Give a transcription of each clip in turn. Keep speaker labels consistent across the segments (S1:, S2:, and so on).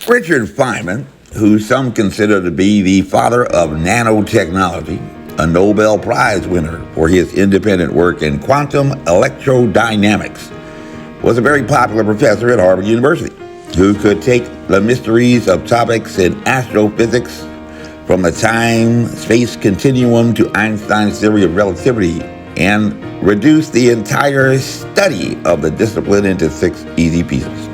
S1: Richard Feynman, who some consider to be the father of nanotechnology, a Nobel Prize winner for his independent work in quantum electrodynamics, was a very popular professor at Harvard University who could take the mysteries of topics in astrophysics from the time-space continuum to Einstein's theory of relativity and reduce the entire study of the discipline into 6 easy pieces.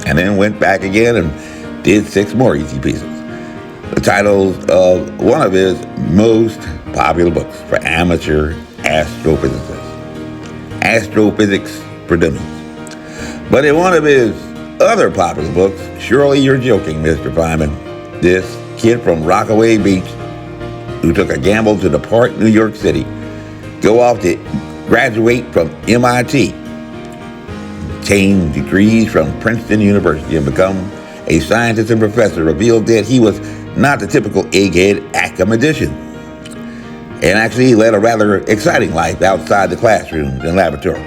S1: And then went back again and did 6 more easy pieces. The titles of one of his most popular books for amateur astrophysicists, Astrophysics for Dummies. But in one of his other popular books, Surely You're Joking, Mr. Feynman, this kid from Rockaway Beach who took a gamble to depart New York City, go off to graduate from MIT, obtain degrees from Princeton University, and become a scientist and professor, revealed that he was not the typical egghead academician. And actually, he led a rather exciting life outside the classrooms and laboratories.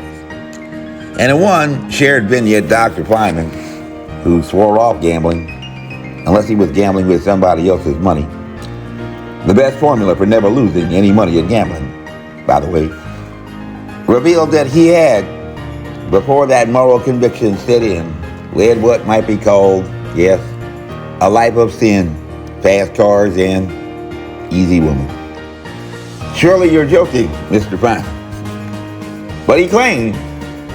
S1: And in one shared vignette, Dr. Feynman, who swore off gambling, unless he was gambling with somebody else's money, the best formula for never losing any money at gambling, by the way, revealed that he had, before that moral conviction set in, led what might be called, yes, a life of sin, fast cars, and easy women. Surely you're joking, Mr. Feynman. But he claimed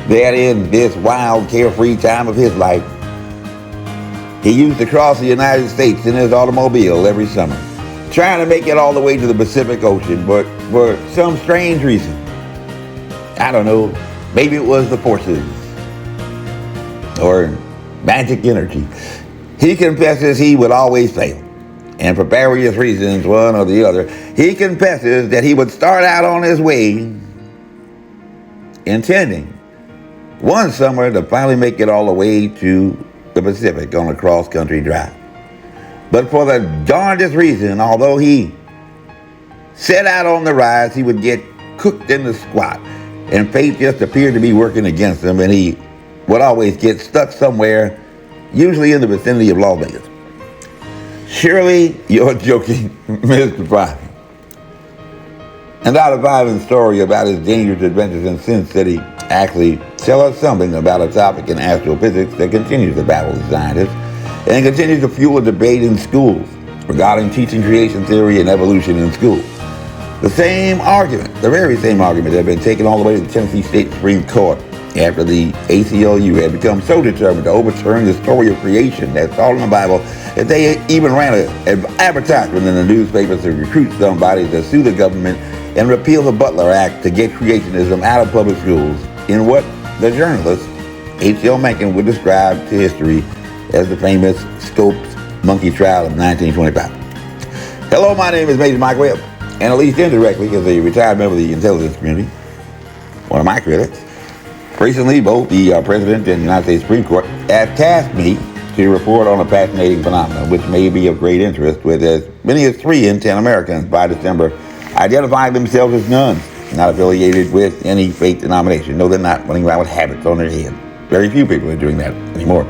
S1: that in this wild, carefree time of his life, he used to cross the United States in his automobile every summer, trying to make it all the way to the Pacific Ocean, but for some strange reason, I don't know, maybe it was the forces or magic energy, he confesses he would always fail. And for various reasons, one or the other, he confesses that he would start out on his way intending one summer to finally make it all the way to the Pacific on a cross-country drive. But for the darndest reason, although he set out on the rise, he would get cooked in the squat, and fate just appeared to be working against him, and he would always get stuck somewhere, usually in the vicinity of Las Vegas. Surely you're joking, Mr. Feynman. And Dr. Feynman's story about his dangerous adventures in Sin City actually tell us something about a topic in astrophysics that continues to baffle the scientists and continues to fuel a debate in schools regarding teaching creation theory and evolution in schools. The same argument, the very same argument that had been taken all the way to the Tennessee State Supreme Court after the ACLU had become so determined to overturn the story of creation that's all in the Bible that they even ran an advertisement in the newspapers to recruit somebody to sue the government and repeal the Butler Act to get creationism out of public schools in what the journalist H.L. Mencken would describe to history as the famous Scopes monkey trial of 1925. Hello, my name is Major Mike Webb, and at least indirectly as a retired member of the intelligence community, one of my critics, recently both the President and the United States Supreme Court have tasked me to report on a fascinating phenomenon which may be of great interest, with as many as 3 in 10 Americans by December identifying themselves as nuns, not affiliated with any faith denomination. No, they're not running around with habits on their head. Very few people are doing that anymore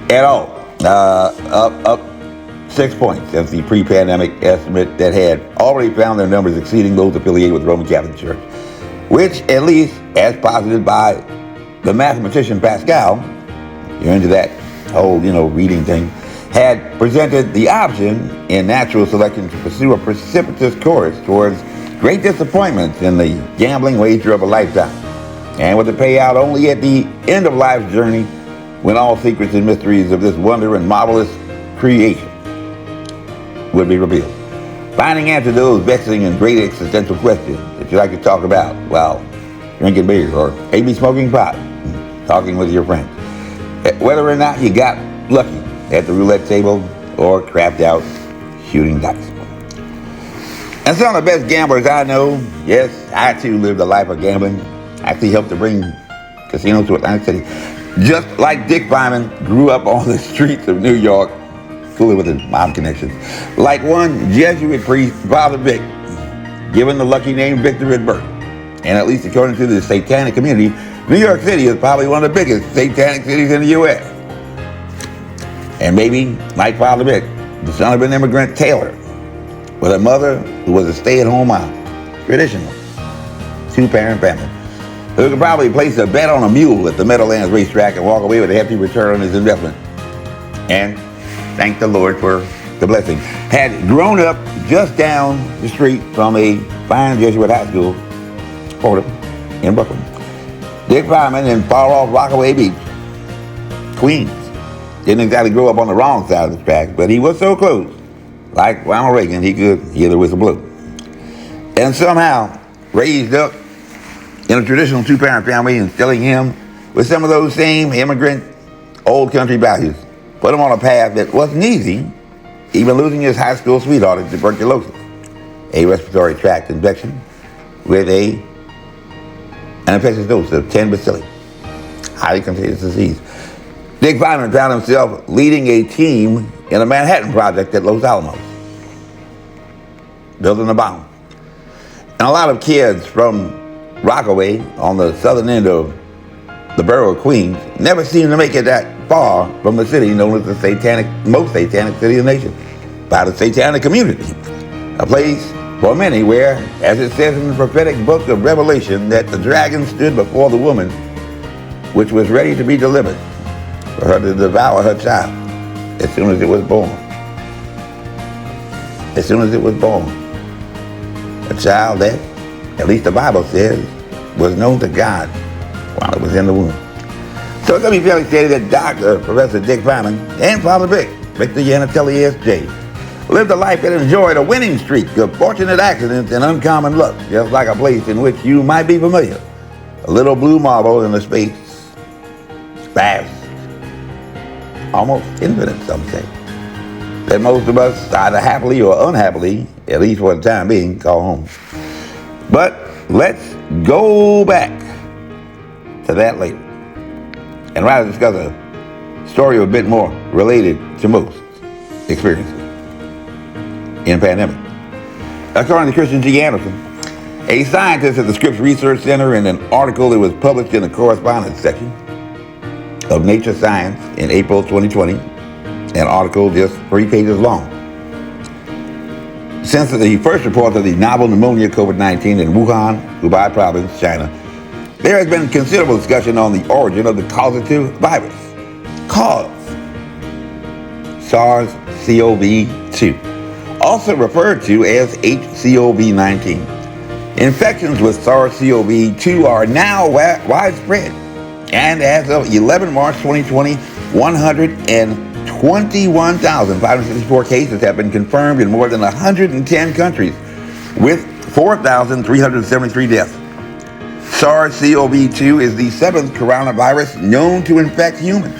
S1: at all. Up 6 points since the pre-pandemic estimate that had already found their numbers exceeding those affiliated with the Roman Catholic Church, which, at least as posited by the mathematician Pascal, you're into that whole, reading thing, had presented the option in natural selection to pursue a precipitous course towards great disappointments in the gambling wager of a lifetime, and with the payout only at the end of life's journey, when all secrets and mysteries of this wonder and marvelous creation would be revealed. Finding answers to those vexing and great existential questions that you like to talk about while drinking beer or maybe smoking pot, talking with your friends. Whether or not you got lucky at the roulette table or crapped out shooting dice. And some of the best gamblers I know, yes, I too lived a life of gambling, actually helped to bring casinos to Atlantic City. Just like Dick Feynman grew up on the streets of New York, fooling with his mob connections. Like one Jesuit priest, Father Vic, given the lucky name Victor at birth. And at least according to the satanic community, New York City is probably one of the biggest satanic cities in the U.S. And maybe, like Father Vic, the son of an immigrant tailor, with a mother who was a stay-at-home mom, traditional, two-parent family, who could probably place a bet on a mule at the Meadowlands racetrack and walk away with a hefty return on his investment. And thank the Lord for the blessing. Had grown up just down the street from a fine Jesuit high school, Fordham, in Brooklyn. Dick Fireman in far-off Rockaway Beach, Queens. Didn't exactly grow up on the wrong side of the tracks, but he was so close. Like Ronald Reagan, he could hear the whistle blow. And somehow raised up in a traditional two-parent family, instilling him with some of those same immigrant old country values. Put him on a path that wasn't easy, even losing his high school sweetheart to tuberculosis, a respiratory tract infection with an infectious dose of 10 bacilli, highly contagious disease. Dick Fireman found himself leading a team in a Manhattan project at Los Alamos, building a bomb. And a lot of kids from Rockaway, on the southern end of the borough of Queens, never seemed to make it that far from the city known as the most satanic city in the nation, by the satanic community. A place for many where, as it says in the prophetic book of Revelation, that the dragon stood before the woman, which was ready to be delivered, for her to devour her child as soon as it was born. As soon as it was born. A child that, at least the Bible says, was known to God while it was in the womb. So it's going to be fairly stated that Professor Dick Fireman and Father Vic, Victor Yanatelli S.J., lived a life that enjoyed a winning streak of fortunate accidents and uncommon luck, just like a place in which you might be familiar. A little blue marble in a space vast, almost infinite, some say, that most of us, either happily or unhappily, at least for the time being, call home. But let's go back to that later, and rather discuss a story a bit more related to most experiences in pandemic. According to Christian G. Anderson, a scientist at the Scripps Research Center, in an article that was published in the correspondence section of Nature Science in April 2020, an article just 3 pages long. Since the first report of the novel pneumonia COVID-19 in Wuhan, Hubei province, China, there has been considerable discussion on the origin of the causative virus, SARS-CoV-2, also referred to as HCoV-19. Infections with SARS-CoV-2 are now widespread, and as of 11 March 2020, 121,564 cases have been confirmed in more than 110 countries, with 4,373 deaths. SARS-CoV-2 is the 7th coronavirus known to infect humans.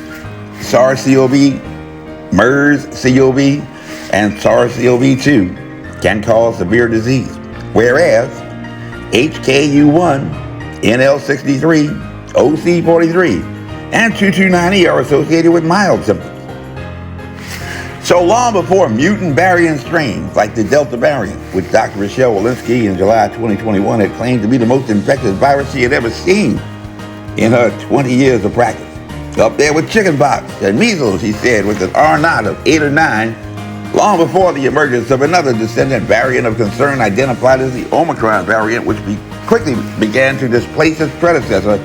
S1: SARS-CoV, MERS-CoV, and SARS-CoV-2 can cause severe disease, whereas HKU1, NL63, OC43, and 229E are associated with mild symptoms. So long before mutant variant strains like the Delta variant, which Dr. Rochelle Walensky in July 2021 had claimed to be the most infectious virus she had ever seen in her 20 years of practice. Up there with chickenpox and measles, she said, with an R0 of 8 or 9, long before the emergence of another descendant variant of concern identified as the Omicron variant, which quickly began to displace its predecessor,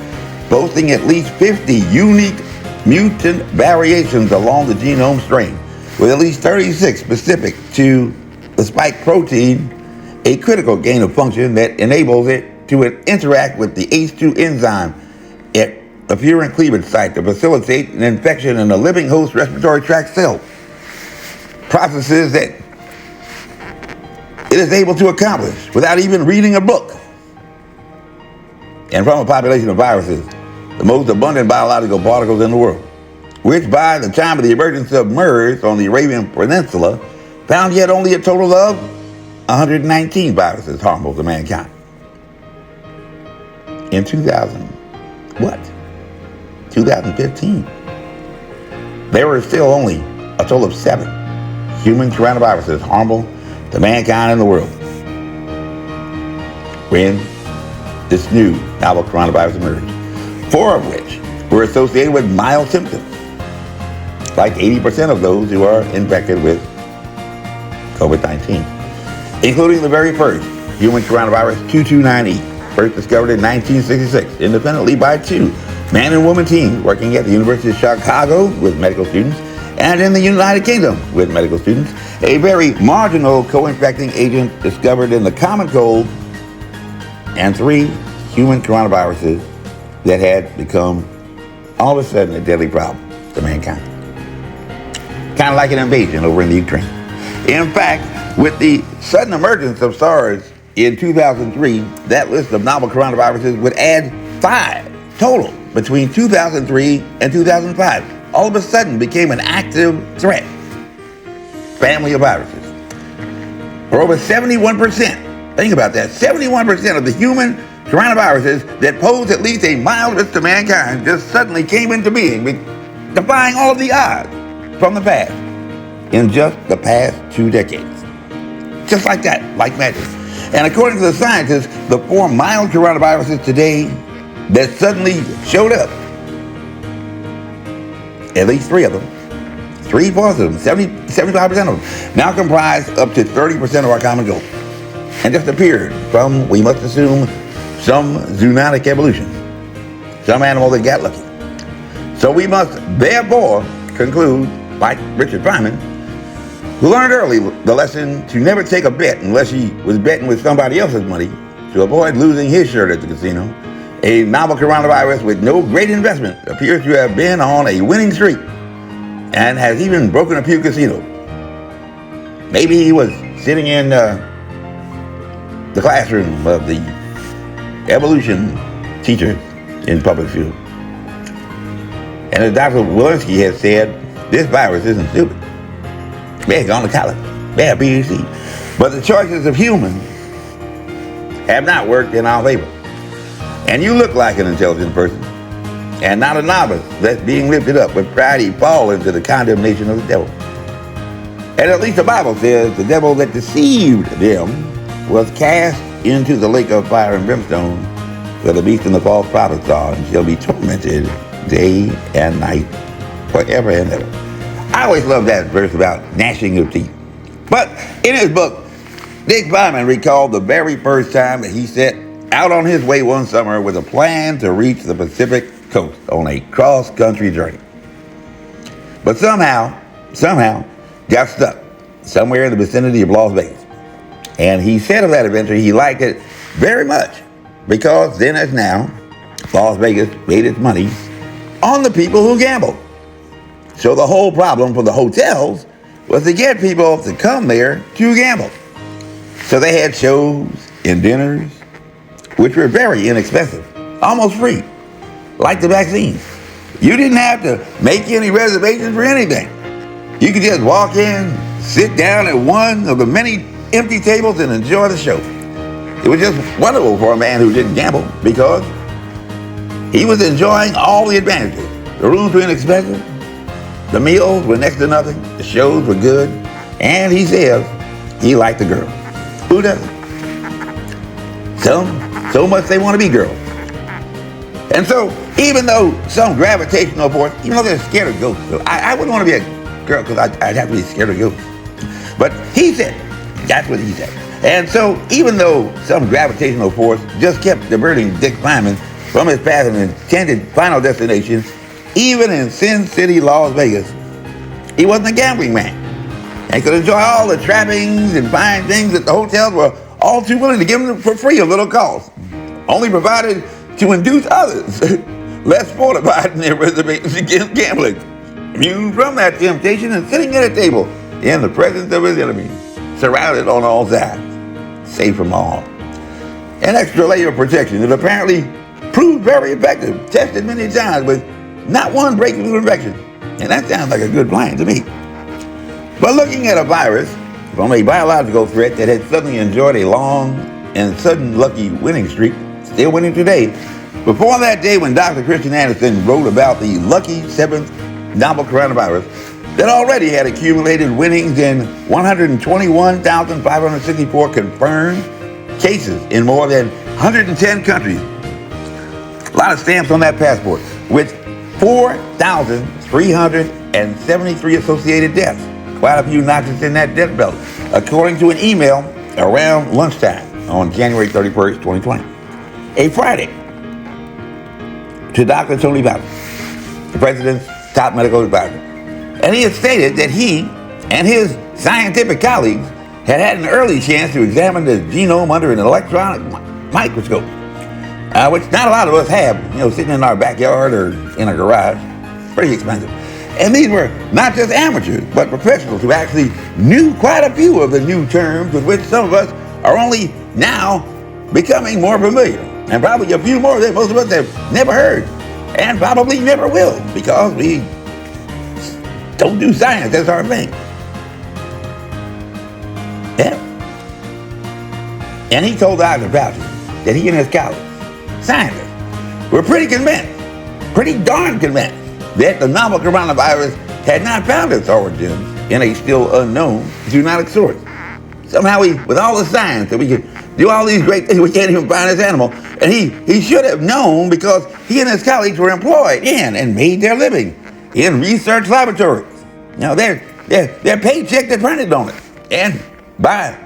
S1: boasting at least 50 unique mutant variations along the genome strain, with at least 36 specific to the spike protein, a critical gain of function that enables it to interact with the ACE2 enzyme at the furin cleavage site to facilitate an infection in a living host respiratory tract cell. Processes that it is able to accomplish without even reading a book. And from a population of viruses, the most abundant biological particles in the world, which by the time of the emergence of MERS on the Arabian Peninsula, found yet only a total of 119 viruses harmful to mankind. In 2015, there were still only a total of 7 human coronaviruses harmful to mankind in the world when this new novel coronavirus emerged, 4 of which were associated with mild symptoms. like 80% of those who are infected with COVID-19, including the very first human coronavirus 229E, first discovered in 1966 independently by two man and woman teams working at the University of Chicago with medical students and in the United Kingdom with medical students, a very marginal co-infecting agent discovered in the common cold, and three human coronaviruses that had become all of a sudden a deadly problem to mankind. Kind of like an invasion over in the Ukraine. In fact, with the sudden emergence of SARS in 2003, that list of novel coronaviruses would add 5 total between 2003 and 2005. All of a sudden became an active threat. Family of viruses. For over 71%, think about that, 71% of the human coronaviruses that pose at least a mild risk to mankind just suddenly came into being, defying all of the odds from the past in just the past 2 decades. Just like that, like magic. And according to the scientists, the 4 mild coronaviruses today that suddenly showed up, at least 3 of them, 3/4 of them, 75% of them, now comprise up to 30% of our common goal. And just appeared from, we must assume, some zoonotic evolution. Some animal that got lucky. So we must therefore conclude, like Richard Feynman, who learned early the lesson to never take a bet unless he was betting with somebody else's money to avoid losing his shirt at the casino. A novel coronavirus with no great investment appears to have been on a winning streak and has even broken a few casinos. Maybe he was sitting in the classroom of the evolution teachers in public school. And as Dr. Walensky has said, this virus isn't stupid. They're gone to college. They're PhD. But the choices of humans have not worked in our favor. And you look like an intelligent person and not a novice that's being lifted up with pride, you fall into the condemnation of the devil. And at least the Bible says the devil that deceived them was cast into the lake of fire and brimstone where the beast and the false prophets are and shall be tormented day and night forever and ever. I always love that verse about gnashing of teeth. But in his book, Dick Feynman recalled the very first time that he set out on his way one summer with a plan to reach the Pacific coast on a cross-country journey. But somehow, got stuck somewhere in the vicinity of Las Vegas. And he said of that adventure he liked it very much because then as now, Las Vegas made its money on the people who gambled. So the whole problem for the hotels was to get people to come there to gamble. So they had shows and dinners, which were very inexpensive, almost free, like the vaccines. You didn't have to make any reservations for anything. You could just walk in, sit down at one of the many empty tables and enjoy the show. It was just wonderful for a man who didn't gamble because he was enjoying all the advantages. The rooms were inexpensive, the meals were next to nothing, the shows were good, and he says he liked the girls. Who doesn't? So much they want to be girls. And so, even though some gravitational force, even though they're scared of ghosts, so I wouldn't want to be a girl because I'd have to be scared of ghosts. But he said, that's what he said. And so, even though some gravitational force just kept diverting Dick Feynman from his path and intended final destination, even in Sin City, Las Vegas, he wasn't a gambling man. And he could enjoy all the trappings and fine things that the hotels were all too willing to give him for free of little cost, only provided to induce others less fortified in their reservations against gambling, immune from that temptation and sitting at a table in the presence of his enemies, surrounded on all sides, safe from all. An extra layer of protection that apparently proved very effective, tested many times with not one breakthrough infection. And that sounds like a good plan to me. But looking at a virus from a biological threat that had suddenly enjoyed a long and sudden lucky winning streak, still winning today, before that day when Dr. Christian Anderson wrote about the lucky 7th novel coronavirus that already had accumulated winnings in 121,564 confirmed cases in more than 110 countries. A lot of stamps on that passport, with 4,300 and 73 associated deaths. Quite a few notches in that death belt, according to an email around lunchtime on January 31st, 2020. A Friday, to Dr. Tony Fauci, the president's top medical advisor. And he had stated that he and his scientific colleagues had an early chance to examine the genome under an electronic microscope, which not a lot of us have, sitting in our backyard or in a garage. Pretty expensive. And these were not just amateurs, but professionals who actually knew quite a few of the new terms with which some of us are only now becoming more familiar. And probably a few more that most of us have never heard and probably never will, because we don't do science. That's our thing. Yeah. And he told Dr. Fauci that he and his colleagues, scientists, were pretty darn convinced, that the novel coronavirus had not found its origins in a still unknown zoonotic source. Somehow with all the science that we could do all these great things, we can't even find this animal. And he should have known, because he and his colleagues were employed in and made their living in research laboratories. Their paycheck depended on it. And by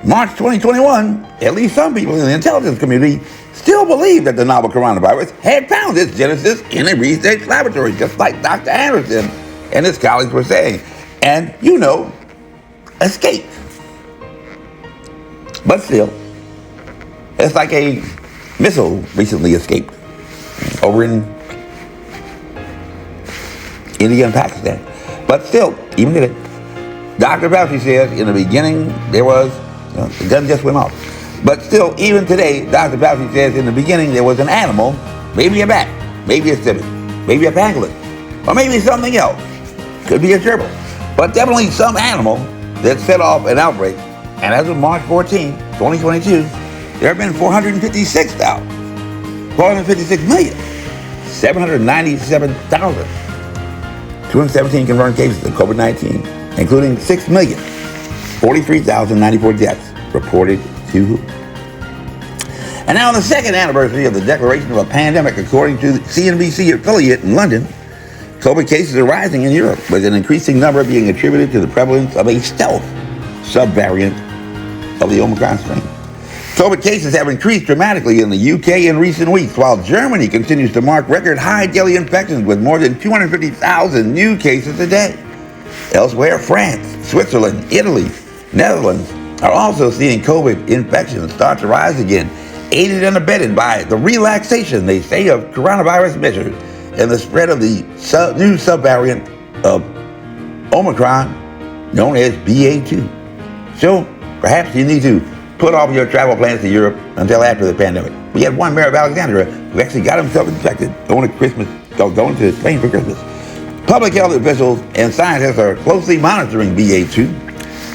S1: March 2021, at least some people in the intelligence community still believe that the novel coronavirus had found its genesis in a research laboratory, just like Dr. Anderson and his colleagues were saying. And, escaped. But still, it's like a missile recently escaped over in India and Pakistan. But still, even today, Dr. Fauci says in the beginning there was, the gun just went off. But still, even today, Dr. Fauci says in the beginning there was an animal, maybe a bat, maybe a civet, maybe a pangolin, or maybe something else. Could be a gerbil. But definitely some animal that set off an outbreak. And as of March 14, 2022, there have been 497,217 confirmed cases of COVID-19, including 6,043,094 deaths reported to WHO. And now on the second anniversary of the declaration of a pandemic, according to the CNBC affiliate in London, COVID cases are rising in Europe, with an increasing number being attributed to the prevalence of a stealth subvariant of the Omicron strain. COVID cases have increased dramatically in the UK in recent weeks, while Germany continues to mark record high daily infections with more than 250,000 new cases a day. Elsewhere, France, Switzerland, Italy, Netherlands are also seeing COVID infections start to rise again, aided and abetted by the relaxation, they say, of coronavirus measures and the spread of the new subvariant of Omicron known as BA2. So perhaps you need to put off your travel plans to Europe until after the pandemic. We had one mayor of Alexandria who actually got himself infected going to Spain for Christmas. Public health officials and scientists are closely monitoring BA2,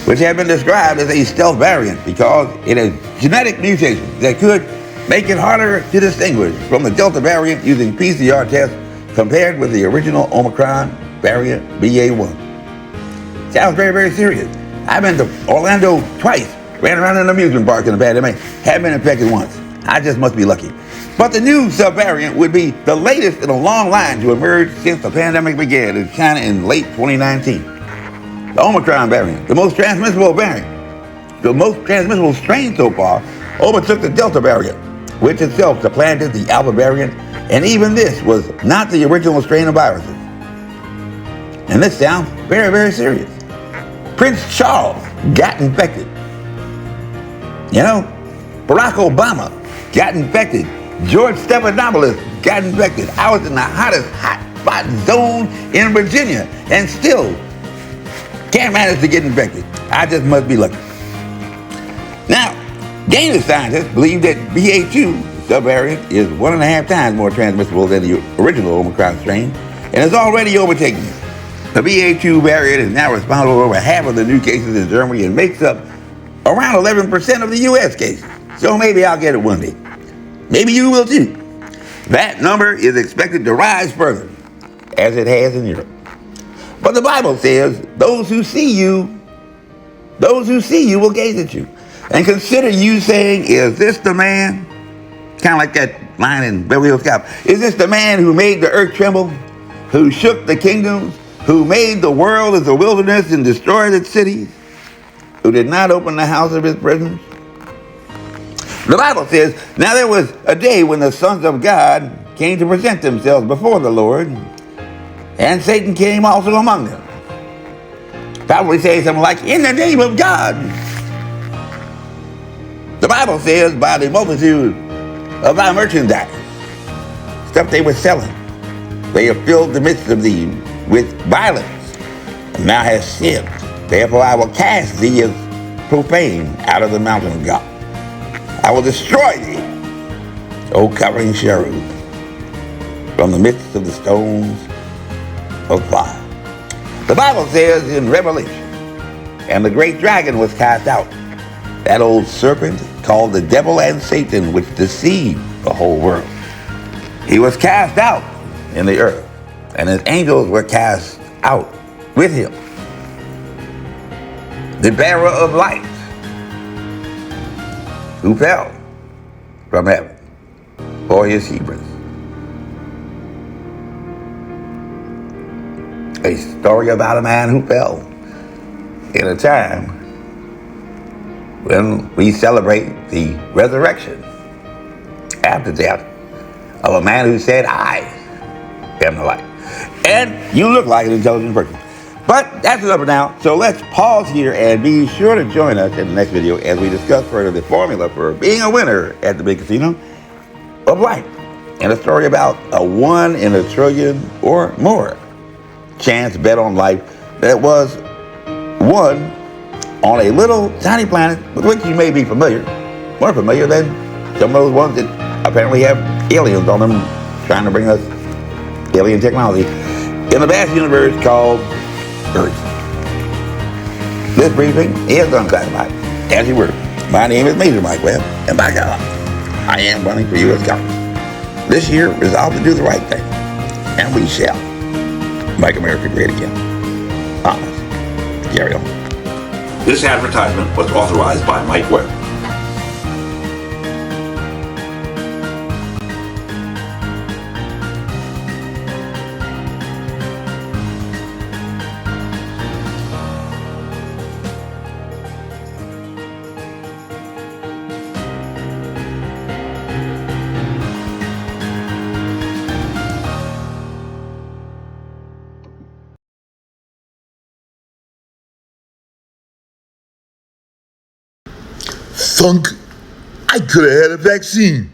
S1: which have been described as a stealth variant because it has genetic mutations that could make it harder to distinguish from the Delta variant using PCR tests compared with the original Omicron variant BA1. Sounds very, very serious. I've been to Orlando twice, ran around in an amusement park in the pandemic, haven't been infected once. I just must be lucky. But the new subvariant would be the latest in a long line to emerge since the pandemic began in China in late 2019. The Omicron variant, the most transmissible strain so far, overtook the Delta variant, which itself supplanted the Alpha variant, and even this was not the original strain of viruses. And this sounds very, very serious. Prince Charles got infected. Barack Obama got infected. George Stephanopoulos got infected. I was in the hottest hotspot zone in Virginia and still can't manage to get infected. I just must be lucky. Now, Danish scientists believe that BA2 subvariant is 1.5 times more transmissible than the original Omicron strain and is already overtaking it. The BA2 variant is now responsible for over half of the new cases in Germany and makes up around 11% of the U.S. cases. So maybe I'll get it one day. Maybe you will too. That number is expected to rise further, as it has in Europe. But the Bible says, those who see you will gaze at you and consider you, saying, is this the man? Kind of like that line in Beverly Hills Cop. Is this the man who made the earth tremble, who shook the kingdoms, who made the world as a wilderness and destroyed its cities, who did not open the house of his prisons. The Bible says, now there was a day when the sons of God came to present themselves before the Lord, and Satan came also among them. Probably say something like, in the name of God. The Bible says, by the multitude of thy merchandise, stuff they were selling, they have filled the midst of thee with violence, and thou hast sinned. Therefore I will cast thee as profane out of the mountain of God. I will destroy thee, O covering cherub, from the midst of the stones of fire. The Bible says in Revelation, and the great dragon was cast out, that old serpent called the devil and Satan, which deceived the whole world. He was cast out in the earth, and his angels were cast out with him. The bearer of light, who fell from heaven for his Hebrews. A story about a man who fell in a time when we celebrate the resurrection after death of a man who said, I am the light. And you look like an intelligent person. But that's enough for now. So let's pause here and be sure to join us in the next video as we discuss further the formula for being a winner at the big casino of life, and a story about a 1 in a trillion or more chance bet on life that was won on a little tiny planet with which you may be familiar, more familiar than some of those ones that apparently have aliens on them trying to bring us alien technology, in the vast universe called Earth. This briefing is unclassified. As you were, my name is Major Mike Webb, and by God, I am running for U.S. Congress. This year, resolved to do the right thing, and we shall make America great again. Promise. Carry on. This advertisement was authorized by Mike Webb.
S2: Thunk, I could have had a vaccine.